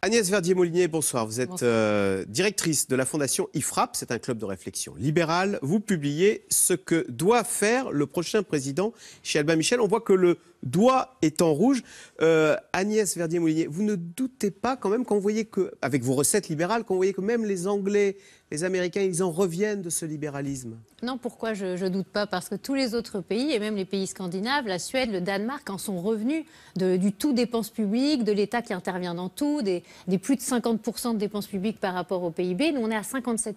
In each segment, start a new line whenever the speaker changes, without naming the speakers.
Agnès Verdier-Molinier, bonsoir. Vous êtes directrice de la fondation IFRAP, c'est un club de réflexion libéral. Vous publiez ce que doit faire le prochain président chez Albin Michel. On voit que le doigt est en rouge. Agnès Verdier-Molinier, vous ne doutez pas quand même, quand vous voyez que, avec vos recettes libérales, quand vous voyez que même les Anglais, les Américains, ils en reviennent de ce libéralisme?
Non, pourquoi je ne doute pas? Parce que tous les autres pays, et même les pays scandinaves, la Suède, le Danemark, en sont revenus du tout dépenses publiques, de l'État qui intervient dans tout, des plus de 50% de dépenses publiques par rapport au PIB. Nous, on est à 57%.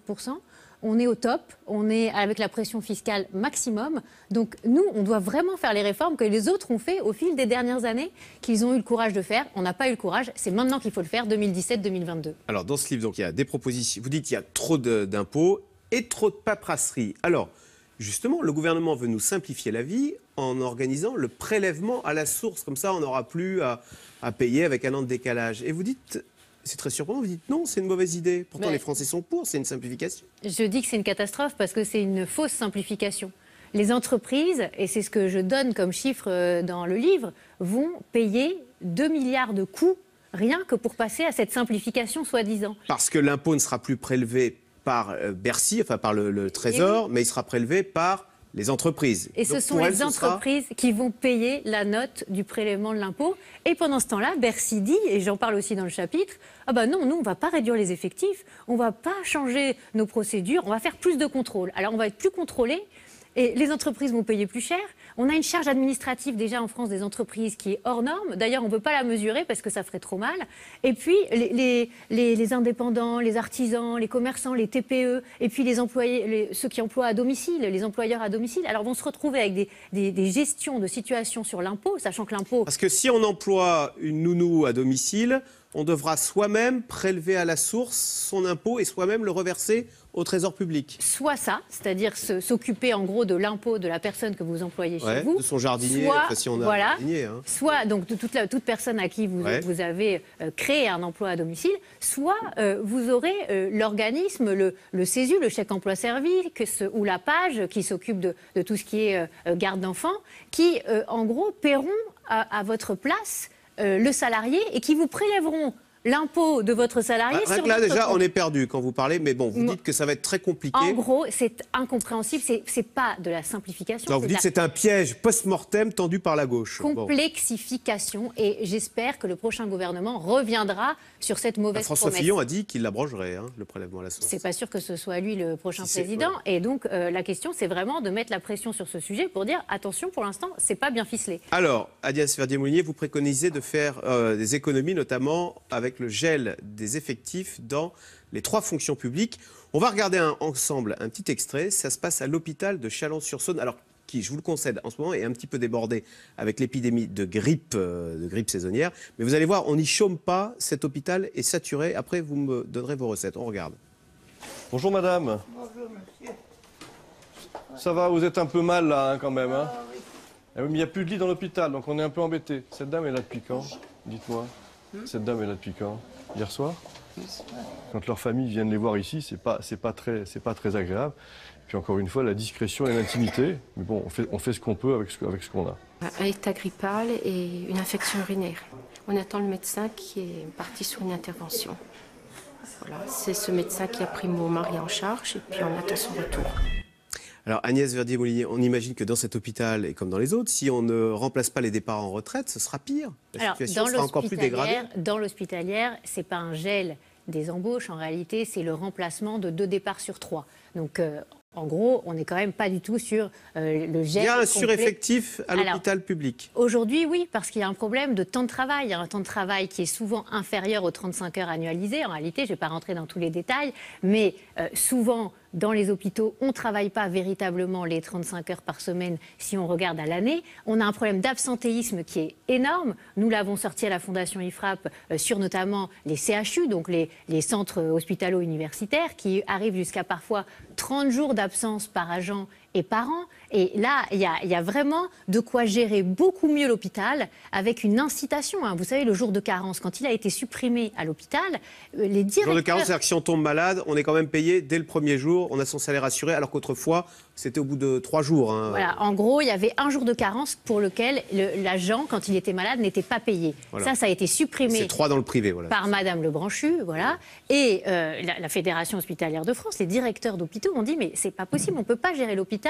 On est au top, on est avec la pression fiscale maximum. Donc nous, on doit vraiment faire les réformes que les autres ont fait au fil des dernières années, qu'ils ont eu le courage de faire. On n'a pas eu le courage, c'est maintenant qu'il faut le faire, 2017-2022.
Alors dans ce livre, donc, il y a des propositions. Vous dites qu'il y a trop d'impôts et trop de paperasserie. Alors justement, le gouvernement veut nous simplifier la vie en organisant le prélèvement à la source. Comme ça, on n'aura plus à payer avec un an de décalage. Et vous dites... C'est très surprenant, vous dites non, c'est une mauvaise idée. Pourtant, les Français sont pour, c'est une simplification.
Je dis que c'est une catastrophe parce que c'est une fausse simplification. Les entreprises, et c'est ce que je donne comme chiffre dans le livre, vont payer 2 milliards de coûts rien que pour passer à cette simplification soi-disant.
Parce que l'impôt ne sera plus prélevé par Bercy, enfin par le Trésor, mais il sera prélevé par les entreprises.
Et ce sont les entreprises qui vont payer la note du prélèvement de l'impôt. Et pendant ce temps-là, Bercy dit, et j'en parle aussi dans le chapitre, ah ben non, nous, on ne va pas réduire les effectifs, on ne va pas changer nos procédures, on va faire plus de contrôle. Alors, on va être plus contrôlés. Et les entreprises vont payer plus cher. On a une charge administrative déjà en France des entreprises qui est hors norme. D'ailleurs, on ne peut pas la mesurer parce que ça ferait trop mal. Et puis, les indépendants, les artisans, les commerçants, les TPE, et puis les employés, ceux qui emploient à domicile, les employeurs à domicile, alors vont se retrouver avec des gestions de situation sur l'impôt, sachant que l'impôt...
Parce que si on emploie une nounou à domicile, on devra soi-même prélever à la source son impôt et soi-même le reverser au trésor public.
Soit ça, c'est-à-dire s'occuper en gros de l'impôt de la personne que vous employez chez vous.
De son jardinier,
soit,
si on a un jardinier. Hein.
Soit donc de toute personne à qui vous avez créé un emploi à domicile, soit vous aurez l'organisme, le CESU, le chèque emploi servi, ou la PAGE qui s'occupe de tout ce qui est garde d'enfants, qui en gros paieront à votre place le salarié et qui vous prélèveront l'impôt de votre salarié sur votre
là, déjà,
compte.
on est perdu quand vous parlez, mais bon, vous dites que ça va être très compliqué.
En gros, c'est incompréhensible, c'est pas de la simplification.
Non, vous dites que c'est un piège post-mortem tendu par la gauche.
Complexification, et j'espère que le prochain gouvernement reviendra sur cette mauvaise
François
promesse.
Fillon a dit qu'il l'abrogerait, le prélèvement à la source.
C'est pas sûr que ce soit lui le prochain président, et donc la question, c'est vraiment de mettre la pression sur ce sujet pour dire, attention, pour l'instant, c'est pas bien ficelé.
Alors, Agnès Verdier-Molinier, vous préconisez de faire des économies, notamment avec le gel des effectifs dans les 3 fonctions publiques. On va regarder ensemble un petit extrait. Ça se passe à l'hôpital de Chalon-sur-Saône. Alors, qui, je vous le concède, en ce moment est un petit peu débordé avec l'épidémie de grippe saisonnière. Mais vous allez voir, on n'y chôme pas. Cet hôpital est saturé. Après, vous me donnerez vos recettes. On regarde.
Bonjour madame.
Bonjour monsieur.
Ça va, vous êtes un peu mal là quand même. Hein?
Ah, oui.
Eh oui, mais il n'y a plus de lit dans l'hôpital, donc on est un peu embêté. Cette dame est là depuis quand? Dites-moi. Cette dame est là depuis quand? Hier soir? Quand leur famille vient les voir ici, c'est pas très agréable. Puis encore une fois, la discrétion et l'intimité. Mais bon, on fait ce qu'on peut avec ce qu'on a.
Un état grippal et une infection urinaire. On attend le médecin qui est parti sur une intervention. Voilà, c'est ce médecin qui a pris mon mari en charge et puis on attend son retour.
Alors Agnès Verdier-Molinier, on imagine que dans cet hôpital, et comme dans les autres, si on ne remplace pas les départs en retraite, ce sera pire. La situation sera encore plus dégradée.
Dans l'hospitalière, ce n'est pas un gel des embauches, en réalité, c'est le remplacement de 2 départs sur 3. Donc, en gros, on n'est quand même pas du tout sur le gel.
Il y a un
complet.
Sureffectif à l'hôpital public.
Aujourd'hui, oui, parce qu'il y a un problème de temps de travail. Il y a un temps de travail qui est souvent inférieur aux 35 heures annualisées. En réalité, je ne vais pas rentrer dans tous les détails, mais souvent, dans les hôpitaux, on ne travaille pas véritablement les 35 heures par semaine si on regarde à l'année. On a un problème d'absentéisme qui est énorme. Nous l'avons sorti à la Fondation IFRAP sur notamment les CHU, donc les centres hospitalo-universitaires, qui arrivent jusqu'à parfois 30 jours d'absence par agent et par an. Et là, il y a vraiment de quoi gérer beaucoup mieux l'hôpital avec une incitation. Hein. Vous savez, le jour de carence, quand il a été supprimé à l'hôpital, les directeurs...
Le jour de carence, c'est-à-dire que si on tombe malade, on est quand même payé dès le premier jour, on a son salaire assuré, alors qu'autrefois, c'était au bout de 3 jours. Hein.
Voilà, en gros, il y avait un jour de carence pour lequel l'agent, quand il était malade, n'était pas payé. Voilà. Ça a été supprimé.
C'est 3 dans le privé, voilà.
Par Madame Lebranchu, voilà. Et la Fédération hospitalière de France, les directeurs d'hôpitaux ont dit mais c'est pas possible, on peut pas gérer l'hôpital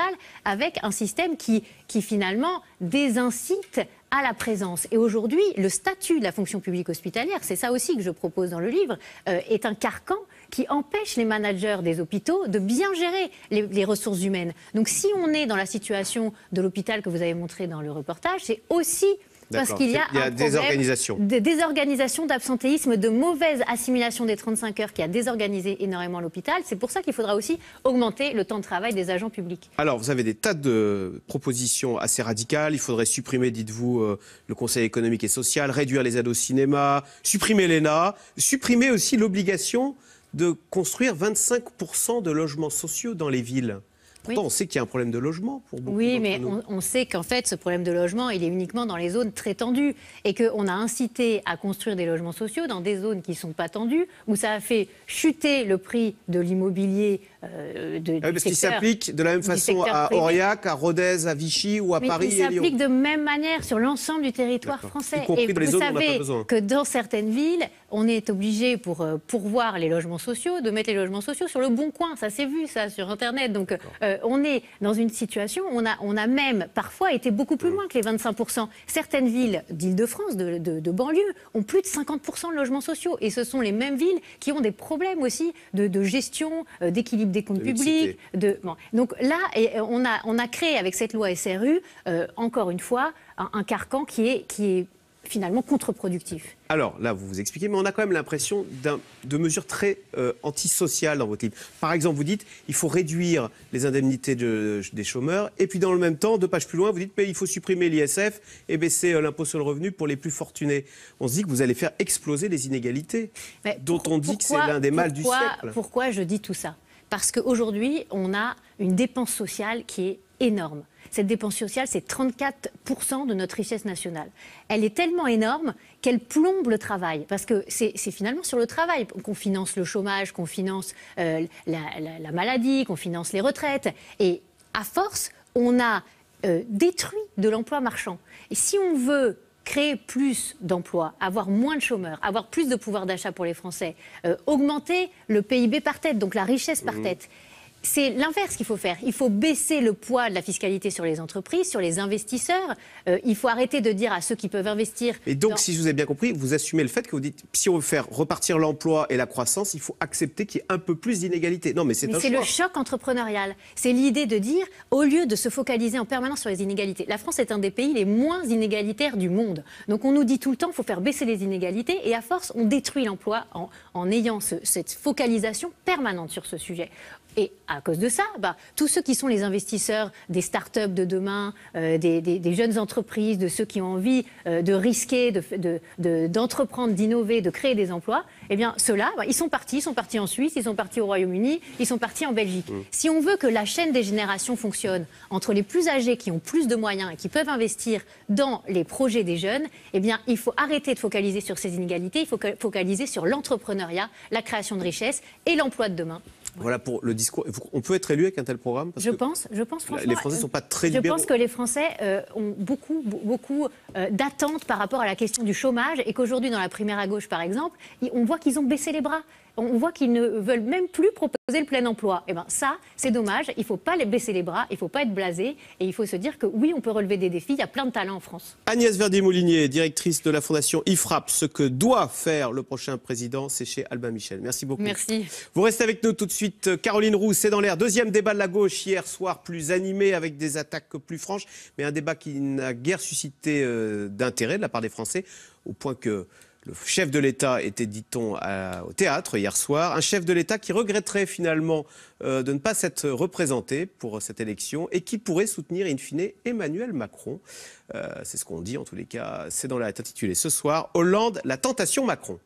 avec un système qui finalement désincite à la présence. Et aujourd'hui, le statut de la fonction publique hospitalière, c'est ça aussi que je propose dans le livre, est un carcan qui empêche les managers des hôpitaux de bien gérer les ressources humaines. Donc si on est dans la situation de l'hôpital que vous avez montré dans le reportage, c'est aussi parce qu'il y a
des organisations.
De désorganisation, d'absentéisme, de mauvaise assimilation des 35 heures qui a désorganisé énormément l'hôpital. C'est pour ça qu'il faudra aussi augmenter le temps de travail des agents publics.
Alors, vous avez des tas de propositions assez radicales. Il faudrait supprimer, dites-vous, le Conseil économique et social, réduire les aides au cinéma, supprimer l'ENA, supprimer aussi l'obligation de construire 25% de logements sociaux dans les villes. Pourtant, on sait qu'il y a un problème de logement pour beaucoup d'entre nous.
Oui, mais on sait qu'en fait, ce problème de logement, il est uniquement dans les zones très tendues. Et qu'on a incité à construire des logements sociaux dans des zones qui ne sont pas tendues, où ça a fait chuter le prix de l'immobilier
parce qu'il s'applique de la même façon à Aurillac, à Rodez, à Vichy ou à Paris et Lyon.
Il s'applique de même manière sur l'ensemble du territoire français.
Y compris dans les zones où on n'a pas besoin.
Que dans certaines villes, on est obligé, pour pourvoir les logements sociaux, de mettre les logements sociaux sur le bon coin. Ça s'est vu, ça, sur Internet. Donc, on est dans une situation où on a même parfois été beaucoup plus loin que les 25%. Certaines villes d'Île-de-France, de banlieue, ont plus de 50% de logements sociaux. Et ce sont les mêmes villes qui ont des problèmes aussi de gestion, d'équilibre des comptes publics. Donc là, on a créé avec cette loi SRU, encore une fois, un carcan qui est finalement contre-productif.
Alors là, vous vous expliquez, mais on a quand même l'impression de mesures très antisociales dans votre livre. Par exemple, vous dites il faut réduire les indemnités des chômeurs, et puis dans le même temps, 2 pages plus loin, vous dites il faut supprimer l'ISF et baisser l'impôt sur le revenu pour les plus fortunés. On se dit que vous allez faire exploser les inégalités, dont on dit que c'est l'un des mâles du siècle.
Pourquoi je dis tout ça ? Parce qu'aujourd'hui, on a une dépense sociale qui est énorme. Cette dépense sociale, c'est 34% de notre richesse nationale. Elle est tellement énorme qu'elle plombe le travail. Parce que c'est finalement sur le travail qu'on finance le chômage, qu'on finance la maladie, qu'on finance les retraites. Et à force, on a détruit de l'emploi marchand. Et si on veut créer plus d'emplois, avoir moins de chômeurs, avoir plus de pouvoir d'achat pour les Français, augmenter le PIB par tête, donc la richesse par tête. C'est l'inverse qu'il faut faire. Il faut baisser le poids de la fiscalité sur les entreprises, sur les investisseurs. Il faut arrêter de dire à ceux qui peuvent investir...
Et donc, si je vous ai bien compris, vous assumez le fait que vous dites, si on veut faire repartir l'emploi et la croissance, il faut accepter qu'il y ait un peu plus d'inégalités. Non, mais c'est un choix.
C'est le choc entrepreneurial. C'est l'idée de dire, au lieu de se focaliser en permanence sur les inégalités, la France est un des pays les moins inégalitaires du monde. Donc on nous dit tout le temps qu'il faut faire baisser les inégalités et à force, on détruit l'emploi en ayant cette focalisation permanente sur ce sujet. Et à cause de ça, tous ceux qui sont les investisseurs des start-up de demain, des jeunes entreprises, de ceux qui ont envie de risquer, d'entreprendre, d'innover, de créer des emplois, eh bien ceux-là, ils sont partis en Suisse, ils sont partis au Royaume-Uni, ils sont partis en Belgique. Si on veut que la chaîne des générations fonctionne entre les plus âgés qui ont plus de moyens et qui peuvent investir dans les projets des jeunes, eh bien il faut arrêter de focaliser sur ces inégalités, il faut focaliser sur l'entrepreneuriat, la création de richesses et l'emploi de demain.
Voilà pour le discours. On peut être élu avec un tel programme parce
je pense franchement.
Les Français ne sont pas très libéraux.
Je pense que les Français ont beaucoup d'attentes par rapport à la question du chômage et qu'aujourd'hui, dans la primaire à gauche, par exemple, on voit qu'ils ont baissé les bras. On voit qu'ils ne veulent même plus proposer le plein emploi. Eh bien ça, c'est dommage. Il ne faut pas les baisser les bras, il ne faut pas être blasé et il faut se dire que oui, on peut relever des défis. Il y a plein de talents en France.
Agnès Verdier-Molinier, directrice de la Fondation IFRAP. Ce que doit faire le prochain président, c'est chez Albin Michel. Merci beaucoup.
Merci.
Vous restez avec nous tout de suite. Caroline Roux, c'est dans l'air. Deuxième débat de la gauche hier soir, plus animé avec des attaques plus franches, mais un débat qui n'a guère suscité d'intérêt de la part des Français, au point que le chef de l'État était, dit-on, au théâtre hier soir. Un chef de l'État qui regretterait finalement de ne pas s'être représenté pour cette élection et qui pourrait soutenir in fine Emmanuel Macron. C'est ce qu'on dit en tous les cas. C'est dans l'air intitulé ce soir. Hollande, la tentation Macron.